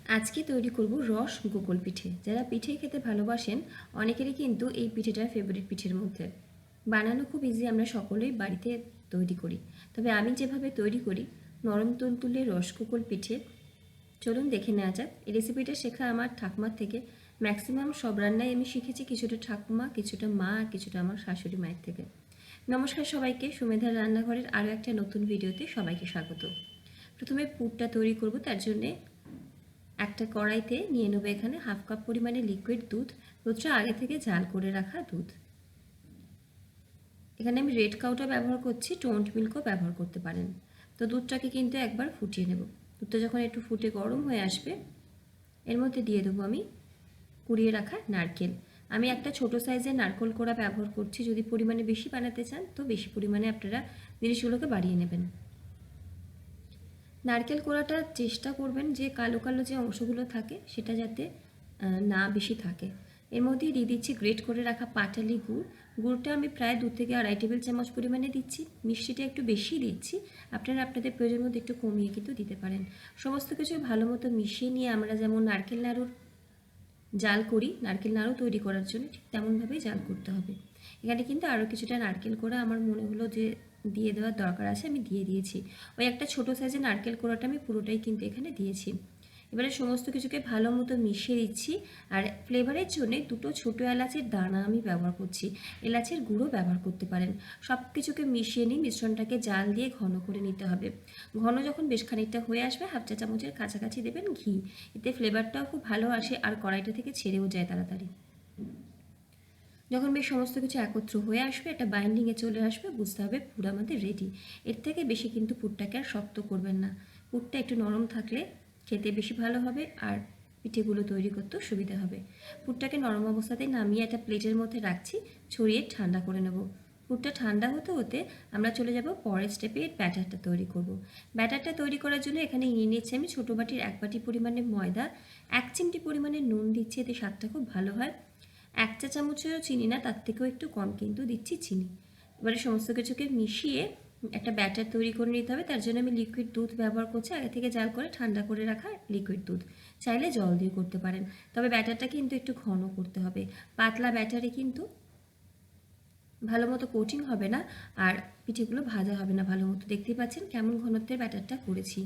আজকে তৈরি করব রস গোকুল পিঠে। যারা পিঠে খেতে ভালোবাসেন অনেকেরই কিন্তু এই পিঠেটা ফেভারিট পিঠের মধ্যে। বানানো খুব ইজি, আমরা সকলেই বাড়িতে তৈরি করি। তবে আমি যেভাবে তৈরি করি নরম তুলতুলে রস গোকুল পিঠে, চলুন দেখে নেওয়া যাক। এই রেসিপিটা শেখা আমার ঠাকুমার থেকে। ম্যাক্সিমাম সব রান্নাই আমি শিখেছি কিছুটা ঠাকুমা, কিছুটা মা, আর কিছুটা আমার শাশুড়ি মায়ের থেকে। নমস্কার সবাইকে, সুমেধার রান্নাঘরের আরও একটা নতুন ভিডিওতে সবাইকে স্বাগত। প্রথমে পুরটা তৈরি করব, তার জন্যে একটা কড়াইতে নিয়ে নেবো এখানে হাফ কাপ পরিমাণে লিকুইড দুধ। দুধটা আগে থেকে জাল করে রাখা দুধ। এখানে আমি রেড কাউটা ব্যবহার করছি, টোন্ড মিল্কও ব্যবহার করতে পারেন। তো দুধটাকে কিন্তু একবার ফুটিয়ে নেব। দুধটা যখন একটু ফুটে গরম হয়ে আসবে এর মধ্যে দিয়ে দেবো আমি কুড়িয়ে রাখা নারকেল। আমি একটা ছোট সাইজের নারকেল কোড়া ব্যবহার করছি। যদি পরিমাণে বেশি বানাতে চান তো বেশি পরিমাণে আপনারা জিনিসগুলোকে বাড়িয়ে নেবেন। নারকেল কোড়াটা চেষ্টা করবেন যে কালো কালো যে অংশগুলো থাকে সেটা যাতে না বেশি থাকে। এর মধ্যেই দিয়ে দিচ্ছি গ্রেট করে রাখা পাটালি গুড়। গুড়টা আমি প্রায় 2 থেকে 2.5 টেবিল চামচ পরিমাণে দিচ্ছি। মিষ্টিটা একটু বেশি দিচ্ছি, আপনারা আপনাদের প্রয়োজন মতো একটু কমিয়ে কিন্তু দিতে পারেন। সমস্ত কিছু ভালো মতো মিশিয়ে নিয়ে আমরা যেমন নারকেল নাড়ুর জাল করি, নারকেল নাড়ু তৈরি করার জন্য ঠিক তেমনভাবেই জাল করতে হবে। এখানে কিন্তু আরও কিছুটা নারকেল কোড়া আমার মনে হলো যে দিয়ে দেওয়ার দরকার আছে, আমি দিয়ে দিয়েছি। ওই একটা ছোটো সাইজের নারকেল কোড়াটা আমি পুরোটাই কিন্তু এখানে দিয়েছি। এবারে সমস্ত কিছুকে ভালো মতো মিশিয়ে দিচ্ছি। আর ফ্লেভারের জন্য 2টো ছোটো এলাচের দানা আমি ব্যবহার করছি, এলাচের গুঁড়ো ব্যবহার করতে পারেন। সব কিছুকে মিশিয়ে নিই, মিশ্রণটাকে জাল দিয়ে ঘন করে নিতে হবে। ঘন যখন বেশ খানিকটা হয়ে আসবে 1/2 চা চামচের কাছাকাছি দেবেন ঘি। এতে ফ্লেভারটাও খুব ভালো আসে আর কড়াইটা থেকে ছেড়েও যায় তাড়াতাড়ি। যখন বেশ সমস্ত কিছু একত্র হয়ে আসবে, একটা বাইন্ডিংয়ে চলে আসবে, বুঝতে হবে পুর আমাদের রেডি। এর থেকে বেশি কিন্তু পুরটাকে আর শক্ত করবেন না। পুরটা একটু নরম থাকলে খেতে বেশি ভালো হবে আর পিঠেগুলো তৈরি করতেও সুবিধা হবে। পুরটাকে নরম অবস্থাতেই নামিয়ে একটা প্লেটের মধ্যে রাখছি, ছড়িয়ে ঠান্ডা করে নেব। পুরটা ঠান্ডা হতে হতে আমরা চলে যাব পরের স্টেপে, ব্যাটারটা তৈরি করব। ব্যাটারটা তৈরি করার জন্য এখানে নিয়ে নিচ্ছি আমি ছোটো বাটির 1 বাটি পরিমাণে ময়দা, 1 চিমটি পরিমাণে নুন দিচ্ছি, এতে স্বাদটা খুব ভালো হয়। 1 চা চামচেরও চিনি না, তার থেকেও একটু কম কিন্তু দিচ্ছি চিনি। এবারে সমস্ত কিছুকে মিশিয়ে একটা ব্যাটার তৈরি করে নিতে হবে। তার জন্য আমি লিকুইড দুধ ব্যবহার করছি, আগে থেকে জাল করে ঠান্ডা করে রাখা লিকুইড দুধ। চাইলে জল দিয়ে করতে পারেন, তবে ব্যাটারটা কিন্তু একটু ঘন করতে হবে। পাতলা ব্যাটারে কিন্তু ভালো মতো কোটিং হবে না আর পিঠেগুলো ভাজা হবে না ভালো মতো। দেখতেই পাচ্ছেন কেমন ঘনত্বের ব্যাটারটা করেছি।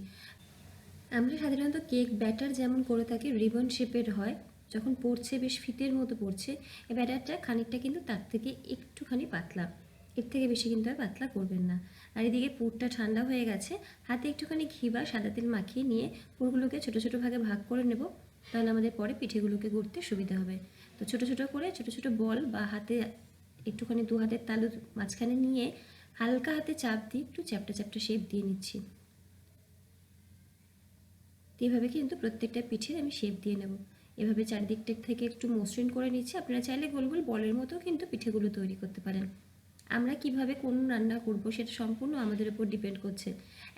আমরা সাধারণত কেক ব্যাটার যেমন করে থাকি রিবন শেপের হয়, যখন পড়ছে বেশ ফিতের মতো পড়ছে। এই ব্যাটারটা খানিকটা কিন্তু তার থেকে একটুখানি পাতলা, এর থেকে বেশি কিন্তু আর পাতলা করবেন না। আর এদিকে পুরটা ঠান্ডা হয়ে গেছে, হাতে একটুখানি ঘি বা সাদা তেল মাখিয়ে নিয়ে পুরগুলোকে ছোটো ছোটো ভাগে ভাগ করে নেব, তাহলে আমাদের পরে পিঠেগুলোকে গড়তে সুবিধা হবে। তো ছোটো ছোটো করে ছোটো ছোটো বল বা হাতে একটুখানি 2 হাতের তালুর মাঝখানে নিয়ে হালকা হাতে চাপ দিয়ে একটু চ্যাপটা চ্যাপটা শেপ দিয়ে নিচ্ছি। এইভাবে কিন্তু প্রত্যেকটা পিঠের আমি শেপ দিয়ে নেব। এভাবে চারিদিকটা থেকে একটু মসৃণ করে নিচ্ছি। আপনারা চাইলে গোল গোল বলের মতো কিন্তু পিঠেগুলো তৈরি করতে পারেন। আমরা কিভাবে কোন রান্না করব সেটা সম্পূর্ণ আমাদের উপর ডিপেন্ড করছে।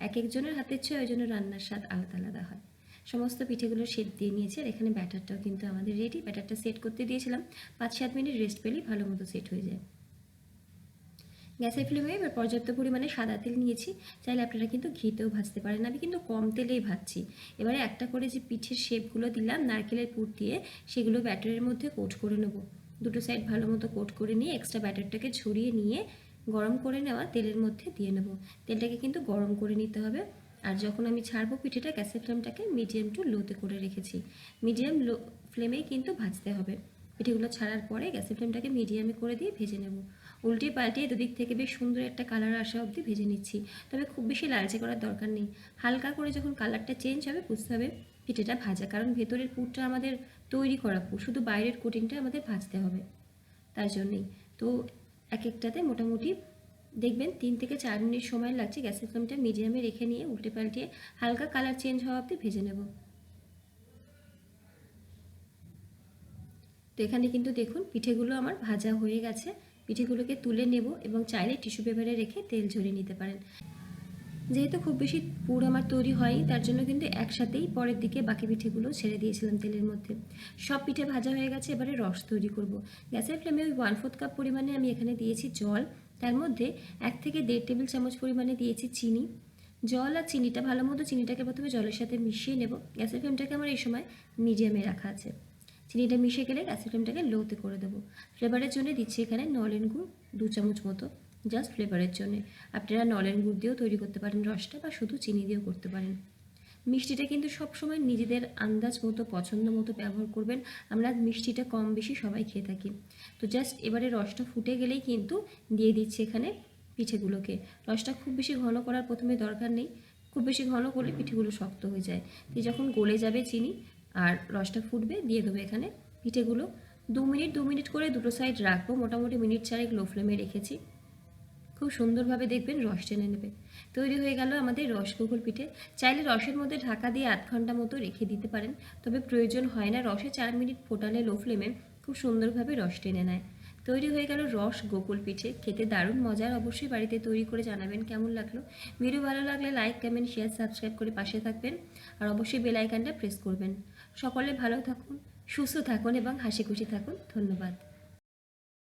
এক একজনের হাতের ছোঁয়া ওই জন্য রান্নার স্বাদ আলাদা আলাদা হয়। সমস্ত পিঠেগুলো শেপ দিয়ে নিয়েছি আর এখানে ব্যাটারটাও কিন্তু আমাদের রেডি। ব্যাটারটা সেট করতে দিয়েছিলাম, 5-7 মিনিট রেস্ট পেলেই ভালো মতো সেট হয়ে যায়। গ্যাসের ফ্লেমে এবার পর্যাপ্ত পরিমাণে সাদা তেল নিয়েছি, চাইলে আপনারা কিন্তু ঘিতেও ভাজতে পারেন, আমি কিন্তু কম তেলেই ভাজছি। এবারে একটা করে যে পিঠের শেপগুলো দিলাম নারকেলের পুর দিয়ে, সেগুলো ব্যাটারের মধ্যে কোট করে নেব। দুটো সাইড ভালো মতো কোট করে নিয়ে এক্সট্রা ব্যাটারটাকে ছড়িয়ে নিয়ে গরম করে নেওয়া তেলের মধ্যে দিয়ে নেব। তেলটাকে কিন্তু গরম করে নিতে হবে। আর যখন আমি ছাড়বো পিঠেটা, গ্যাসের ফ্লেমটাকে মিডিয়াম টু লোতে করে রেখেছি। মিডিয়াম লো ফ্লেমেই কিন্তু ভাজতে হবে। পিঠেগুলো ছাড়ার পরে গ্যাসের ফ্লেমটাকে মিডিয়ামে করে দিয়ে ভেজে নেব। উল্টিয়ে পাল্টিয়ে দুদিক থেকে বেশ সুন্দর একটা কালার আসা অবধি ভেজে নিচ্ছি। তবে খুব বেশি লালচে করার দরকার নেই, হালকা করে যখন কালারটা চেঞ্জ হবে বুঝতে হবে পিঠেটা ভাজা, কারণ ভেতরের পুরটা আমাদের তৈরি করা পুর, শুধু বাইরের কোটিংটা আমাদের ভাজতে হবে, তার জন্যেই। তো এক একটাতে মোটামুটি দেখবেন 3 থেকে 4 মিনিট সময় লাগছে। গ্যাসের ফ্লেমটা মিডিয়ামে রেখে নিয়ে উল্টে পাল্টিয়ে হালকা কালার চেঞ্জ হওয়া অবধি ভেজে নেব। তো এখানে কিন্তু দেখুন পিঠেগুলো আমার ভাজা হয়ে গেছে। পিঠেগুলোকে তুলে নেব এবং চাইলে টিস্যু পেপারে রেখে তেল ঝরিয়ে নিতে পারেন। যেহেতু খুব বেশি পুর আমার তৈরি হয়নি, তার জন্য কিন্তু একসাথেই পরের দিকে বাকি পিঠেগুলো ছেড়ে দিয়েছিলাম তেলের মধ্যে। সব পিঠে ভাজা হয়ে গেছে, এবারে রস তৈরি করব। গ্যাসের ফ্লেমে ওই 1/4 কাপ পরিমাণে আমি এখানে দিয়েছি জল, তার মধ্যে 1 থেকে 1.5 টেবিল চামচ পরিমাণে দিয়েছি চিনি, জল আর চিনিটা ভালো মতো চিনিটাকে প্রথমে জলের সাথে মিশিয়ে নেব। গ্যাসের ফ্লেমটাকে আমার এই সময় মিডিয়ামে রাখা আছে। চিনিটা মিশে গেলে গ্যাসের ফ্লেমটাকে লোতে করে দেবো। ফ্লেভারের জন্য দিচ্ছি এখানে নলেন গুড় 2 চামচ মতো, জাস্ট ফ্লেভারের জন্য। আপনারা নলেন গুড় দিয়েও তৈরি করতে পারেন রসটা, বা শুধু চিনি দিয়েও করতে পারেন। মিষ্টিটা কিন্তু সবসময় নিজেদের আন্দাজ মতো পছন্দ মতো ব্যবহার করবেন। আমরা মিষ্টিটা কম বেশি সবাই খেয়ে থাকি। তো জাস্ট এবারে রসটা ফুটে গেলেই কিন্তু দিয়ে দিচ্ছি এখানে পিঠেগুলোকে। রসটা খুব বেশি ঘন করার প্রথমে দরকার নেই, খুব বেশি ঘন করলে পিঠেগুলো শক্ত হয়ে যায়। তো যখন গলে যাবে চিনি আর রসটা ফুটবে, দিয়ে দেবো এখানে পিঠেগুলো। 2 মিনিট করে দুটো সাইড রাখবো, মোটামুটি মিনিট 4 লো ফ্লেমে রেখেছি। খুব সুন্দরভাবে দেখবেন রস টেনে নেবে। তৈরি হয়ে গেল আমাদের রসগোকুল পিঠে। চাইলে রসের মধ্যে ঢাকা দিয়ে 8 ঘন্টা মতো রেখে দিতে পারেন, তবে প্রয়োজন হয় না। রসে 4 মিনিট ফোটালে লো ফ্লেমে খুব সুন্দরভাবে রস টেনে নেয়। তৈরি হয়ে গেল রস গোকুল পিঠে। খেতে দারুণ মজার, অবশ্যই বাড়িতে তৈরি করে জানাবেন কেমন লাগলো। ভিডিও ভালো লাগলে লাইক, কমেন্ট, শেয়ার, সাবস্ক্রাইব করে পাশে থাকবেন, আর অবশ্যই বেল আইকনটা প্রেস করবেন। সকলে ভালো থাকুন, সুস্থ থাকুন এবং হাসি খুশি থাকুন। ধন্যবাদ।